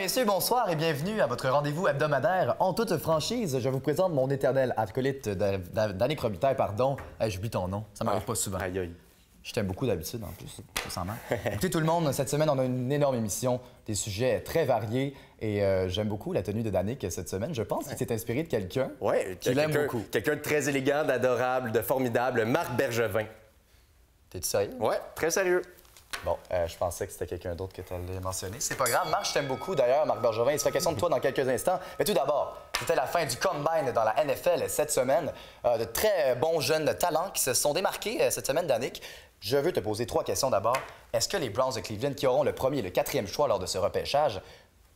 messieurs, bonsoir et bienvenue à votre rendez-vous hebdomadaire en toute franchise. Je vous présente mon éternel acolyte d'Annick Robitaille, pardon. Hey, j'oublie ton nom, ça m'arrive pas souvent. Aïe, aïe. Je t'aime beaucoup d'habitude en plus, ça sent mal. Écoutez tout le monde, cette semaine, on a une énorme émission, des sujets très variés et j'aime beaucoup la tenue de Danick cette semaine. Je pense qu'il s'est inspiré de quelqu'un qui l'aime beaucoup. Quelqu'un de très élégant, d'adorable, de formidable, Marc Bergevin. T'es-tu sérieux? Ouais, très sérieux. Bon, je pensais que c'était quelqu'un d'autre que tu allais mentionner. C'est pas grave. Marc, je t'aime beaucoup. D'ailleurs, Marc Bergevin, il sera question de toi dans quelques instants. Mais tout d'abord, c'était la fin du Combine dans la NFL cette semaine. De très bons jeunes talents qui se sont démarqués cette semaine, Danick. Je veux te poser 3 questions d'abord. Est-ce que les Browns de Cleveland, qui auront le premier et le 4e choix lors de ce repêchage,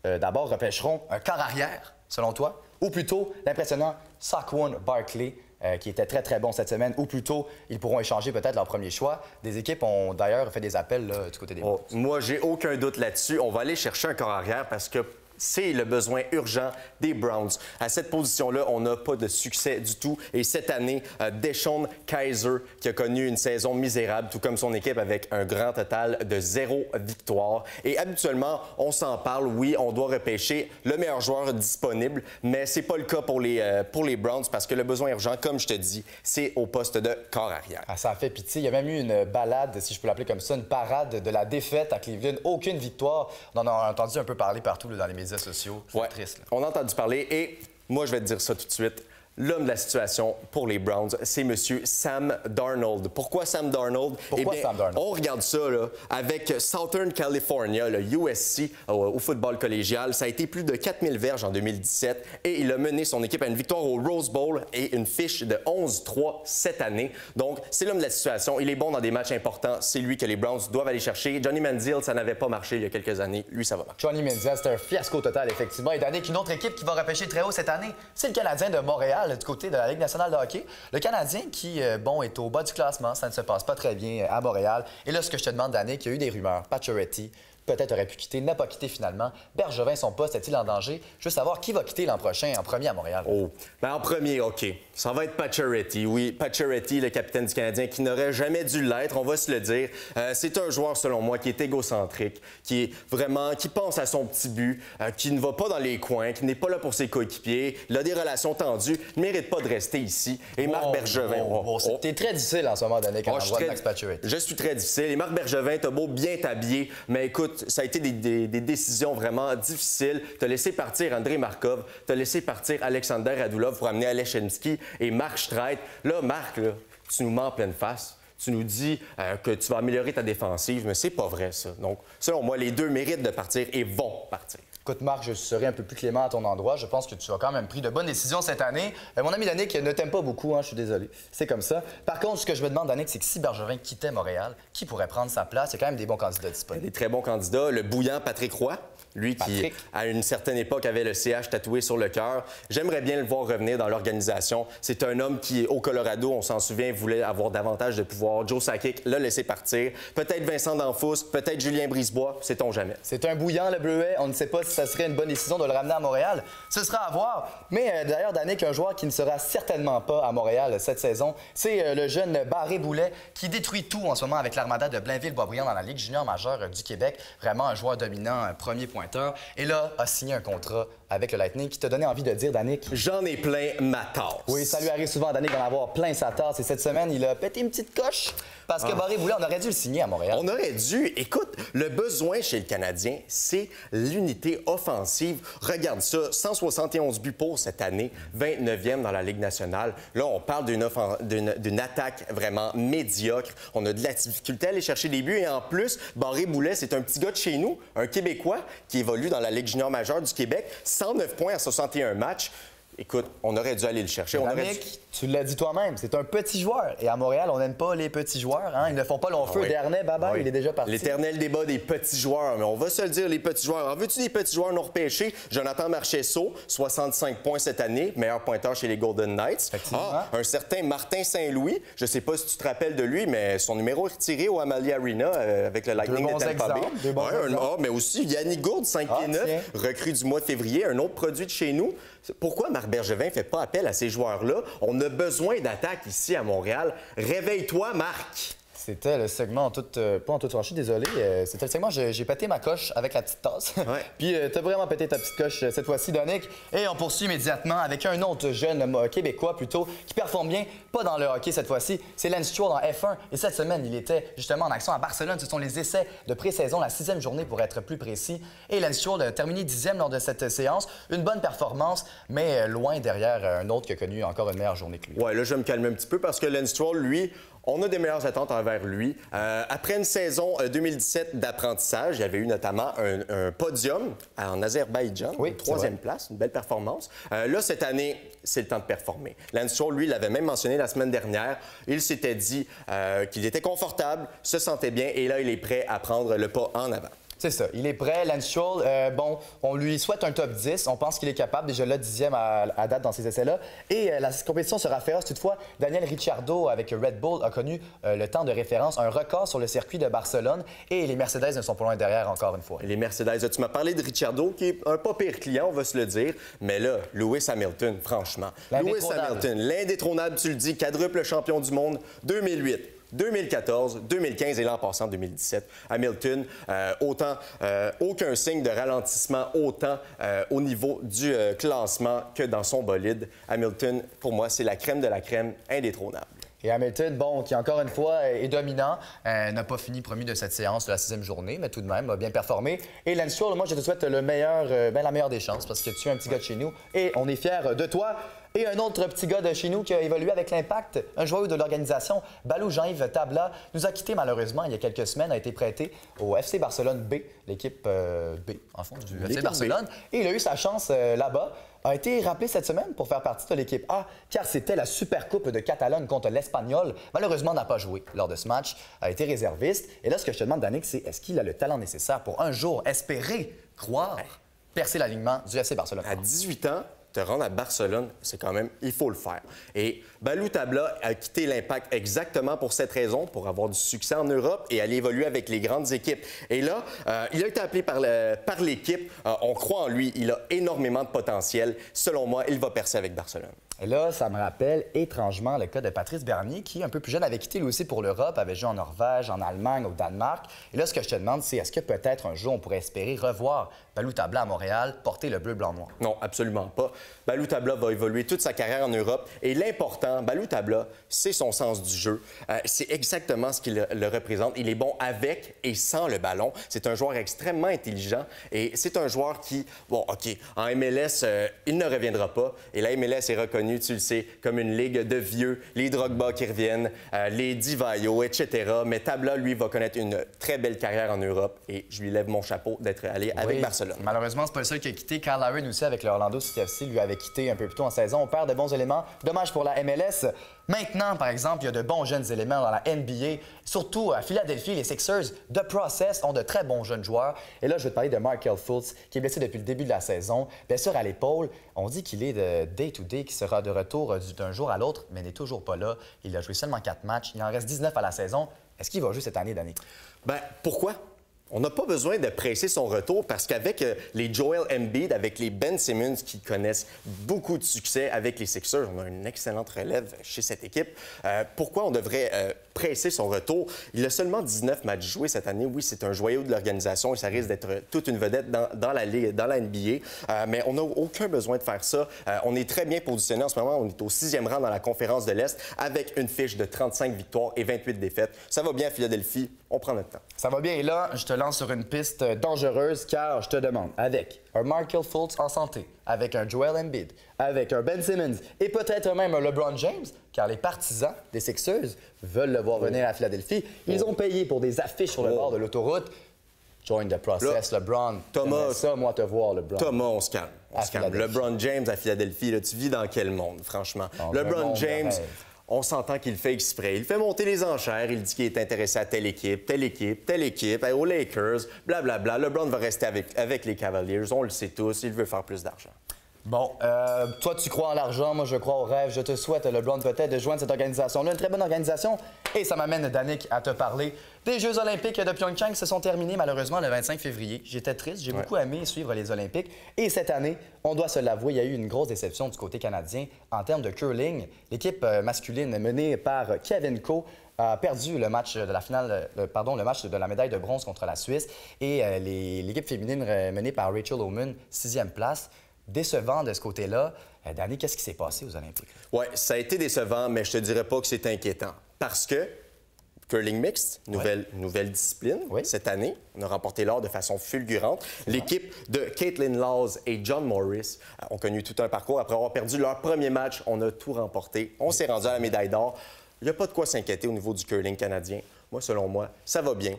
d'abord repêcheront un corps arrière, selon toi, ou plutôt l'impressionnant Saquon Barkley, qui était très, très bon cette semaine, ou plutôt, ils pourront échanger peut-être leur premier choix. Des équipes ont d'ailleurs fait des appels là, du côté des Browns. Moi, j'ai aucun doute là-dessus. On va aller chercher un corps arrière parce que c'est le besoin urgent des Browns. À cette position-là, on n'a pas de succès du tout. Et cette année, DeShone Kizer, qui a connu une saison misérable, tout comme son équipe, avec un grand total de 0 victoire. Et habituellement, on s'en parle. Oui, on doit repêcher le meilleur joueur disponible, mais c'est pas le cas pour les Browns parce que le besoin urgent, comme je te dis, c'est au poste de corps arrière. Ah, ça a fait pitié. Il y a même eu une balade, si je peux l'appeler comme ça, une parade de la défaite à Cleveland. Aucune victoire. On en a entendu un peu parler partout là, dans les médias sociaux. C'est triste. Là. On a entendu parler et moi, je vais te dire ça tout de suite. L'homme de la situation pour les Browns, c'est M. Sam Darnold. Pourquoi Sam Darnold? Pourquoi Sam Darnold? On regarde ça là, avec Southern California, le USC au football collégial. Ça a été plus de 4000 verges en 2017 et il a mené son équipe à une victoire au Rose Bowl et une fiche de 11-3 cette année. Donc, c'est l'homme de la situation. Il est bon dans des matchs importants. C'est lui que les Browns doivent aller chercher. Johnny Manziel, ça n'avait pas marché il y a quelques années. Lui, ça va marcher. Johnny Manziel, c'est un fiasco total, effectivement. Et Danick, une autre équipe qui va repêcher très haut cette année, c'est le Canadien de Montréal. Du côté de la Ligue nationale de hockey. Le Canadien qui, est au bas du classement. Ça ne se passe pas très bien à Montréal. Et là, ce que je te demande, Danick, il y a eu des rumeurs. Pacioretty, peut-être aurait pu quitter, n'a pas quitté finalement. Bergevin, son poste est-il en danger? Je veux savoir qui va quitter l'an prochain en premier à Montréal. Oh, bien en premier, OK. Ça va être Pacioretty. Oui, Pacioretty, le capitaine du Canadien, qui n'aurait jamais dû l'être, on va se le dire. C'est un joueur, selon moi, qui est égocentrique, qui pense à son petit but, qui ne va pas dans les coins, qui n'est pas là pour ses coéquipiers. Il a des relations tendues, ne mérite pas de rester ici. Et Marc Bergevin... T'es très difficile en ce moment, Danick, quand on voit Max Pacioretty. Je suis très difficile. Et Marc Bergevin, t'as beau bien t'habiller, mais écoute, ça a été des décisions vraiment difficiles. T'as laissé partir Andrei Markov, t'as laissé partir Alexander Radulov pour amener Aleshensky et Mark Streit. Là, Marc, là, tu nous mens en pleine face. Tu nous dis que tu vas améliorer ta défensive, mais c'est pas vrai, ça. Donc, selon moi, les deux méritent de partir et vont partir. Écoute, Marc, je serai un peu plus clément à ton endroit. Je pense que tu as quand même pris de bonnes décisions cette année. Mon ami Danick ne t'aime pas beaucoup, je suis désolé. C'est comme ça. Par contre, ce que je me demande, Danick, c'est que si Bergevin quittait Montréal, qui pourrait prendre sa place? Il y a quand même des bons candidats disponibles. Des très bons candidats. Le bouillant Patrick Roy, lui qui, à une certaine époque, avait le CH tatoué sur le cœur. J'aimerais bien le voir revenir dans l'organisation. C'est un homme qui, au Colorado, on s'en souvient, voulait avoir davantage de pouvoir. Joe Sakic l'a laissé partir. Peut-être Vincent D'Anfous, peut-être Julien Brisebois, sait-on jamais. C'est un bouillant, le Bleuet. On ne sait pas si ça serait une bonne décision de le ramener à Montréal. Ce sera à voir. Mais d'ailleurs, Danick, un joueur qui ne sera certainement pas à Montréal cette saison, c'est le jeune Barré Boulet qui détruit tout en ce moment avec l'Armada de Blainville-Boisbriand dans la Ligue junior majeure du Québec. Vraiment un joueur dominant, un premier pointeur. Et là, a signé un contrat avec le Lightning qui t'a donné envie de dire, Danick... J'en ai plein ma tasse. Oui, ça lui arrive souvent à Danick d'en avoir plein sa tasse. Et cette semaine, il a pété une petite coche parce que Barré Boulet, on aurait dû le signer à Montréal. On aurait dû. Écoute, le besoin chez le Canadien, c'est l'unité offensive. Regarde ça, 171 buts pour cette année, 29e dans la Ligue nationale. Là, on parle d'une attaque vraiment médiocre. On a de la difficulté à aller chercher des buts. Et en plus, Barré Boulet, c'est un petit gars de chez nous, un Québécois qui évolue dans la Ligue junior majeure du Québec. 109 points à 61 matchs. Écoute, on aurait dû aller le chercher. Tu l'as dit toi-même, c'est un petit joueur. Et à Montréal, on n'aime pas les petits joueurs. Ils ne font pas long feu. Dernay, bye-bye, il est déjà parti. L'éternel débat des petits joueurs. Mais on va se le dire, les petits joueurs. En veux-tu des petits joueurs non repêchés? Jonathan Marchessault, 65 points cette année, meilleur pointeur chez les Golden Knights. Un certain Martin Saint-Louis. Je ne sais pas si tu te rappelles de lui, mais son numéro est retiré au Amalie Arena avec le Lightning de Tampa Bay. Mais aussi Yannick Gourde, 5 pieds 9, recrue du mois de février, un autre produit de chez nous. Pourquoi Marc Bergevin ne fait pas appel à ces joueurs-là? On a besoin d'attaque ici à Montréal. Réveille-toi, Marc! C'était le segment pas en toute franchise, désolé. C'était le segment j'ai pété ma coche avec la petite tasse. Ouais. Puis t'as vraiment pété ta petite coche cette fois-ci, Danick. Et on poursuit immédiatement avec un autre jeune Québécois plutôt qui performe bien, pas dans le hockey cette fois-ci. C'est Lance Stroll en F1. Et cette semaine, il était justement en action à Barcelone. Ce sont les essais de pré-saison, la 6e journée pour être plus précis. Et Lance Stroll a terminé 10e lors de cette séance. Une bonne performance, mais loin derrière un autre qui a connu encore une meilleure journée que lui. Ouais, là, je vais me calmer un petit peu parce que Lance Stroll, lui, on a des meilleures attentes envers lui. Après une saison 2017 d'apprentissage, il y avait eu notamment un podium en Azerbaïdjan, oui, 3e place, une belle performance. Là, cette année, c'est le temps de performer. Lance Stroll, lui, l'avait même mentionné la semaine dernière. Il s'était dit qu'il était confortable, se sentait bien et là, il est prêt à prendre le pas en avant. C'est ça. Il est prêt. Lance Stroll, on lui souhaite un top 10. On pense qu'il est capable. Déjà là, 10e à date dans ces essais-là. Et la compétition sera féroce. Toutefois, Daniel Ricciardo, avec Red Bull, a connu le temps de référence, un record sur le circuit de Barcelone. Et les Mercedes ne sont pas loin derrière encore une fois. Les Mercedes, tu m'as parlé de Ricciardo, qui est un pas pire client, on va se le dire. Mais là, Lewis Hamilton, franchement. Lewis Hamilton, l'indétrônable, tu le dis, quadruple champion du monde, 2008. 2014, 2015 et l'an passant, 2017. Hamilton, aucun signe de ralentissement autant au niveau du classement que dans son bolide. Hamilton, pour moi, c'est la crème de la crème, indétrônable. Et Hamilton, qui encore une fois est dominant, n'a pas fini premier de cette séance de la 6e journée, mais tout de même a bien performé. Et Lance Stroll, moi, je te souhaite la meilleure des chances parce que tu es un petit gars de chez nous et on est fiers de toi. Et un autre petit gars de chez nous qui a évolué avec l'Impact, un joueur de l'organisation, Balou Jean-Yves Tabla, nous a quittés malheureusement il y a quelques semaines, a été prêté au FC Barcelone B, l'équipe B, en fond, du FC Barcelone. Et il a eu sa chance là-bas. A été rappelé cette semaine pour faire partie de l'équipe A, car c'était la Supercoupe de Catalogne contre l'Espagnol. Malheureusement, n'a pas joué lors de ce match, a été réserviste. Et là, ce que je te demande, Danick, c'est est-ce qu'il a le talent nécessaire pour un jour espérer, croire, percer l'alignement du FC Barcelone? À 18 ans, te rendre à Barcelone, c'est quand même, il faut le faire. Et Balou Tabla a quitté l'Impact exactement pour cette raison, pour avoir du succès en Europe et aller évoluer avec les grandes équipes. Et là, il a été appelé par l'équipe. On croit en lui. Il a énormément de potentiel. Selon moi, il va percer avec Barcelone. Et là, ça me rappelle étrangement le cas de Patrice Bernier, qui, un peu plus jeune, avait quitté lui aussi pour l'Europe, avait joué en Norvège, en Allemagne, au Danemark. Et là, ce que je te demande, c'est est-ce que peut-être un jour, on pourrait espérer revoir Balou Tabla à Montréal porter le bleu, blanc, noir? Non, absolument pas. Balou Tabla va évoluer toute sa carrière en Europe. Et l'important, Balou Tabla, c'est son sens du jeu. C'est exactement ce qu'il le représente. Il est bon avec et sans le ballon. C'est un joueur extrêmement intelligent. Et c'est un joueur qui, OK, en MLS, il ne reviendra pas. Et la MLS est reconnue, tu le sais, comme une ligue de vieux, les Drogba qui reviennent, les Divayo, etc. Mais Tabla, lui, va connaître une très belle carrière en Europe et je lui lève mon chapeau d'être allé avec Barcelone. Malheureusement, c'est pas le seul qui a quitté. Carl Laren aussi, avec le Orlando City FC, lui avait quitté un peu plus tôt en saison. On perd de bons éléments. Dommage pour la MLS. Maintenant, par exemple, il y a de bons jeunes éléments dans la NBA. Surtout à Philadelphie, les Sixers, The Process, ont de très bons jeunes joueurs. Et là, je vais te parler de Markelle Fultz, qui est blessé depuis le début de la saison. Blessure à l'épaule. On dit qu'il est de day-to-day, qui sera de retour d'un jour à l'autre, mais n'est toujours pas là. Il a joué seulement 4 matchs. Il en reste 19 à la saison. Est-ce qu'il va jouer cette année, Danick? Bien, pourquoi? On n'a pas besoin de presser son retour parce qu'avec les Joel Embiid, avec les Ben Simmons qui connaissent beaucoup de succès avec les Sixers, on a une excellente relève chez cette équipe. Pourquoi on devrait presser son retour? Il a seulement 19 matchs joués cette année. Oui, c'est un joyau de l'organisation et ça risque d'être toute une vedette dans la Ligue, dans la NBA. Mais on n'a aucun besoin de faire ça. On est très bien positionné en ce moment. On est au 6e rang dans la conférence de l'Est avec une fiche de 35 victoires et 28 défaites. Ça va bien à Philadelphie. On prend notre temps. Ça va bien. Et là, je te lance sur une piste dangereuse car je te demande, avec un Markelle Fultz en santé, avec un Joel Embiid, avec un Ben Simmons et peut-être même un LeBron James, car les partisans des Sixers veulent le voir venir à Philadelphie. Ils ont payé pour des affiches sur le bord de l'autoroute. Join the process, là, LeBron. Thomas, ça, moi, te voir, LeBron. Thomas, on se calme. On se calme. LeBron James à Philadelphie, là, tu vis dans quel monde, franchement? LeBron James... On s'entend qu'il fait exprès. Il fait monter les enchères. Il dit qu'il est intéressé à telle équipe, telle équipe, telle équipe, aux Lakers, blablabla. LeBron va rester avec les Cavaliers. On le sait tous. Il veut faire plus d'argent. Bon, toi, tu crois en l'argent, moi, je crois au rêve. Je te souhaite, LeBron, peut-être de joindre cette organisation-là. Une très bonne organisation. Et ça m'amène, Danick, à te parler des Jeux olympiques de Pyeongchang qui se sont terminés, malheureusement, le 25 février. J'étais triste. J'ai beaucoup aimé suivre les Olympiques. Et cette année, on doit se l'avouer, il y a eu une grosse déception du côté canadien en termes de curling. L'équipe masculine menée par Kevin Ko a perdu le match de la finale, le match de la médaille de bronze contre la Suisse. Et l'équipe féminine menée par Rachel Oman, 6e place. Décevant de ce côté-là. Danny, qu'est-ce qui s'est passé aux Olympiques? Oui, ça a été décevant, mais je te dirais pas que c'est inquiétant. Parce que curling mixte, nouvelle discipline cette année. On a remporté l'or de façon fulgurante. L'équipe de Caitlin Laws et John Morris ont connu tout un parcours. Après avoir perdu leur premier match, on a tout remporté. On s'est rendu à la médaille d'or. Il n'y a pas de quoi s'inquiéter au niveau du curling canadien. Moi, selon moi, ça va bien.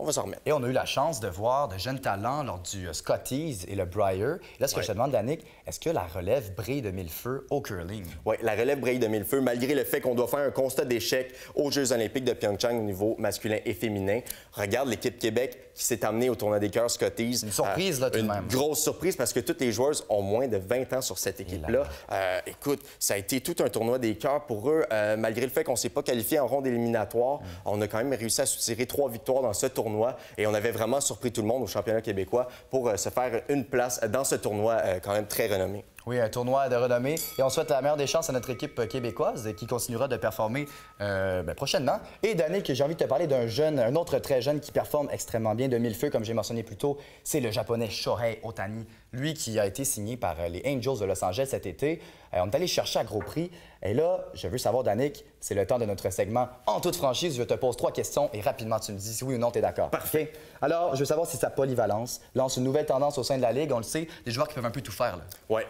On va s'en remettre. Et on a eu la chance de voir de jeunes talents lors du Scotties et le Brier. Là, ce que je te demande, Danick, est-ce que la relève brille de mille feux au curling? Oui, la relève brille de mille feux, malgré le fait qu'on doit faire un constat d'échec aux Jeux olympiques de Pyeongchang au niveau masculin et féminin. Regarde l'équipe Québec qui s'est amenée au tournoi des cœurs Scotties. Une surprise, là, tout de même. Une grosse surprise parce que toutes les joueuses ont moins de 20 ans sur cette équipe-là. Écoute, ça a été tout un tournoi des cœurs pour eux. Malgré le fait qu'on ne s'est pas qualifié en ronde éliminatoire, on a quand même réussi à soutirer 3 victoires dans ce tournoi et on avait vraiment surpris tout le monde au championnat québécois pour se faire une place dans ce tournoi quand même très renommé. Oui, un tournoi de renommée. Et on souhaite la meilleure des chances à notre équipe québécoise qui continuera de performer prochainement. Et Danick, j'ai envie de te parler d'un jeune, un autre très jeune qui performe extrêmement bien de mille feux, comme j'ai mentionné plus tôt. C'est le japonais Shohei Ohtani. Lui qui a été signé par les Angels de Los Angeles cet été. On est allé chercher à gros prix. Et là, je veux savoir, Danick, c'est le temps de notre segment En toute franchise. Je te pose 3 questions et rapidement, tu me dis si oui ou non tu es d'accord. Parfait. Alors, je veux savoir si sa polyvalence lance une nouvelle tendance au sein de la Ligue. On le sait, des joueurs qui peuvent un peu tout faire. Oui.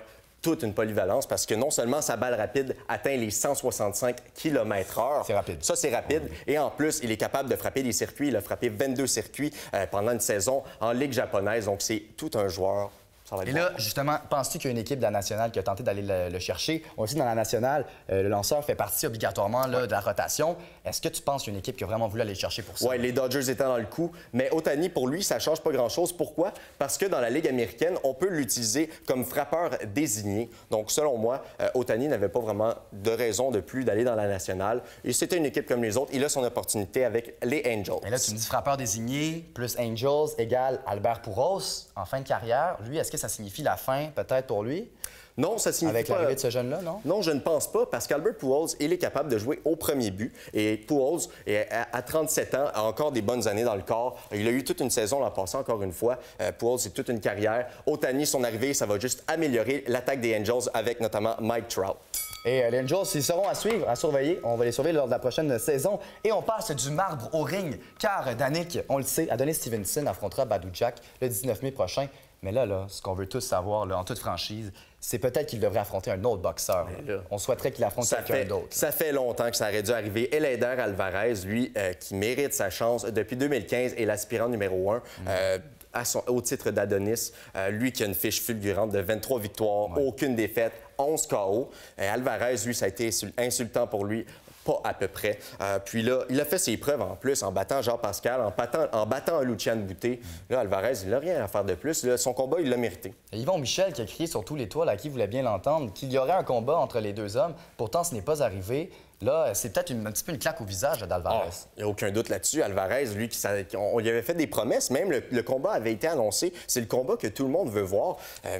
Toute une polyvalence parce que non seulement sa balle rapide atteint les 165 km/h. C'est rapide. Ça, c'est rapide. Et en plus, il est capable de frapper des circuits. Il a frappé 22 circuits pendant une saison en Ligue japonaise. Donc, c'est tout un joueur. Et là, justement, penses-tu qu'il y a une équipe de la nationale qui a tenté d'aller le chercher? On sait, dans la nationale, le lanceur fait partie obligatoirement de la rotation. Est-ce que tu penses qu'il y a une équipe qui a vraiment voulu aller le chercher pour ça? Oui, les Dodgers étant dans le coup. Mais Ohtani, pour lui, ça ne change pas grand-chose. Pourquoi? Parce que dans la Ligue américaine, on peut l'utiliser comme frappeur désigné. Donc, selon moi, Ohtani n'avait pas vraiment de raison de plus d'aller dans la nationale. Et c'était une équipe comme les autres. Il a son opportunité avec les Angels. Et là, tu me dis frappeur désigné plus Angels égale Albert Pujols en fin de carrière. Lui, est-ce que ça signifie la fin, peut-être, pour lui? Non, ça signifie avec l'arrivée de ce jeune-là, non? Non, je ne pense pas, parce qu'Albert Pujols, il est capable de jouer au premier but. Et Pujols, à 37 ans, a encore des bonnes années dans le corps. Il a eu toute une saison l'an passé, encore une fois. Pujols, c'est toute une carrière. Ohtani, son arrivée, ça va juste améliorer l'attaque des Angels avec notamment Mike Trout. Et les Angels, ils seront à suivre, à surveiller. On va les surveiller lors de la prochaine saison. Et on passe du marbre au ring, car Danick, on le sait, Adonis Stevenson affrontera Badou Jack le 19 mai prochain. Mais là, ce qu'on veut tous savoir, là, en toute franchise, c'est peut-être qu'il devrait affronter un autre boxeur. On souhaiterait qu'il affronte quelqu'un d'autre. Ça fait longtemps que ça aurait dû arriver. Eleider Alvarez, lui, qui mérite sa chance depuis 2015, est l'aspirant numéro 1. Au titre d'Adonis, lui qui a une fiche fulgurante de 23 victoires, aucune défaite, 11 KO. Alvarez, lui, ça a été insultant pour lui. Pas à peu près. Puis là, il a fait ses preuves en plus en battant Jean-Pascal, en battant Luciane Boutet. Là, Alvarez, il n'a rien à faire de plus. Là, son combat, il l'a mérité. Et Yvon Michel qui a crié sur tous les toits, là, qui voulait bien l'entendre, qu'il y aurait un combat entre les deux hommes. Pourtant, ce n'est pas arrivé. Là, c'est peut-être un petit peu une claque au visage d'Alvarez. Il n'y a aucun doute là-dessus. Alvarez, lui, on lui avait fait des promesses. Même le combat avait été annoncé. C'est le combat que tout le monde veut voir.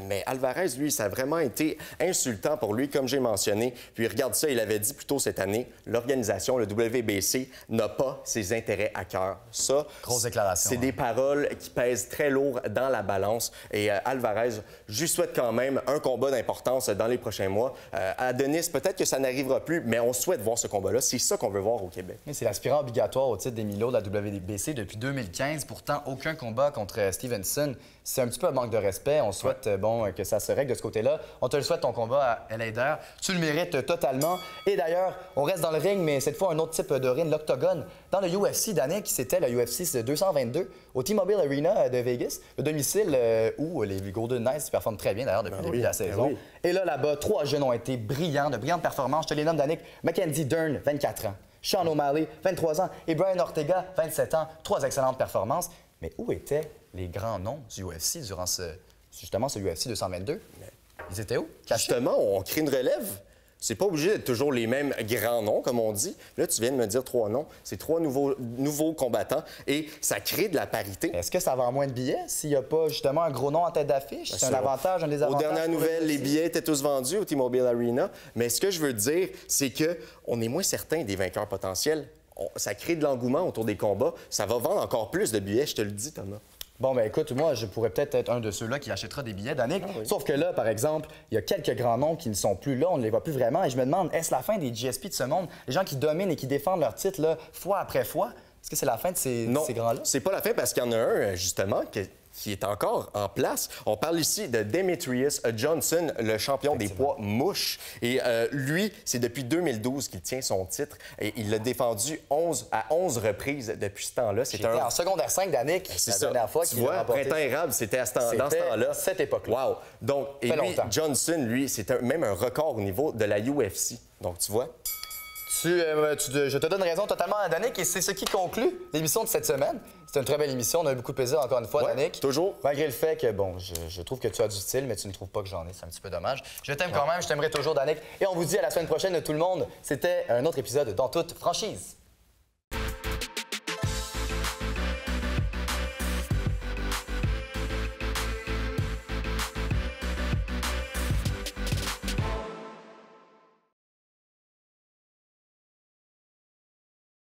Mais Alvarez, lui, ça a vraiment été insultant pour lui, comme j'ai mentionné. Puis regarde ça, il avait dit plus tôt cette année, l'organisation, le WBC, n'a pas ses intérêts à cœur. Ça, grosse déclaration. C'est des paroles qui pèsent très lourd dans la balance. Et Alvarez, je lui souhaite quand même un combat d'importance dans les prochains mois. Adonis, peut-être que ça n'arrivera plus, mais on souhaite voir ce combat-là. C'est ça qu'on veut voir au Québec. C'est l'aspirant obligatoire au titre des Milo de la WBC depuis 2015. Pourtant, aucun combat contre Stevenson. C'est un petit peu un manque de respect. On souhaite que ça se règle de ce côté-là. On te le souhaite, ton combat à Eleider. Tu le mérites totalement. Et d'ailleurs, on reste dans le ring, mais cette fois, un autre type de ring, l'octogone. Dans le UFC d'année, qui c'était le UFC 222 au T-Mobile Arena de Vegas, le domicile où les Golden Knights performent très bien d'ailleurs depuis le début de la saison. Et là-bas, 3 jeunes ont été brillants, de brillantes performances. Je te les nomme, Danick. Mackenzie Dern, 24 ans. Sean O'Malley, 23 ans. Et Brian Ortega, 27 ans. 3 excellentes performances. Mais où étaient les grands noms du UFC durant ce UFC 222? Ils étaient où? Cachés? Justement, on crée une relève. C'est pas obligé d'être toujours les mêmes grands noms, comme on dit. Là, tu viens de me dire 3 noms. C'est 3 nouveaux combattants et ça crée de la parité. Est-ce que ça vend moins de billets s'il n'y a pas justement un gros nom en tête d'affiche? C'est un avantage, un désavantage? Aux dernières nouvelles, les billets étaient tous vendus au T-Mobile Arena. Mais ce que je veux dire, c'est qu'on est moins certain des vainqueurs potentiels. Ça crée de l'engouement autour des combats. Ça va vendre encore plus de billets, je te le dis, Thomas. Bon, ben écoute, moi, je pourrais peut-être être un de ceux-là qui achètera des billets, Danick. Ah oui. Sauf que là, par exemple, il y a quelques grands noms qui ne sont plus là, on ne les voit plus vraiment. Et je me demande, est-ce la fin des GSP de ce monde? Les gens qui dominent et qui défendent leur titre, là, fois après fois, est-ce que c'est la fin de ces grands-là? Non, c'est pas la fin parce qu'il y en a un, justement, qui est encore en place. On parle ici de Demetrius Johnson, le champion des poids mouches. Et lui, c'est depuis 2012 qu'il tient son titre et il l'a défendu à 11 reprises depuis ce temps-là. J'étais en secondaire 5, Danick, c'est la ça. dernière fois Tu qu'il a vois, remporté. Printemps érable, c'était dans ce temps-là. Cette époque-là. Wow! Donc, et fait lui, longtemps. Johnson, lui, c'est même un record au niveau de la UFC. Donc, tu vois... Je te donne raison totalement, Danick, et c'est ce qui conclut l'émission de cette semaine. C'était une très belle émission, on a eu beaucoup de plaisir encore une fois, Ouais, Danick. toujours. Malgré le fait que, bon, je trouve que tu as du style, mais tu ne trouves pas que j'en ai, c'est un petit peu dommage. Je t'aime quand même, je t'aimerai toujours, Danick. Et on vous dit à la semaine prochaine, tout le monde. C'était un autre épisode dans toute franchise.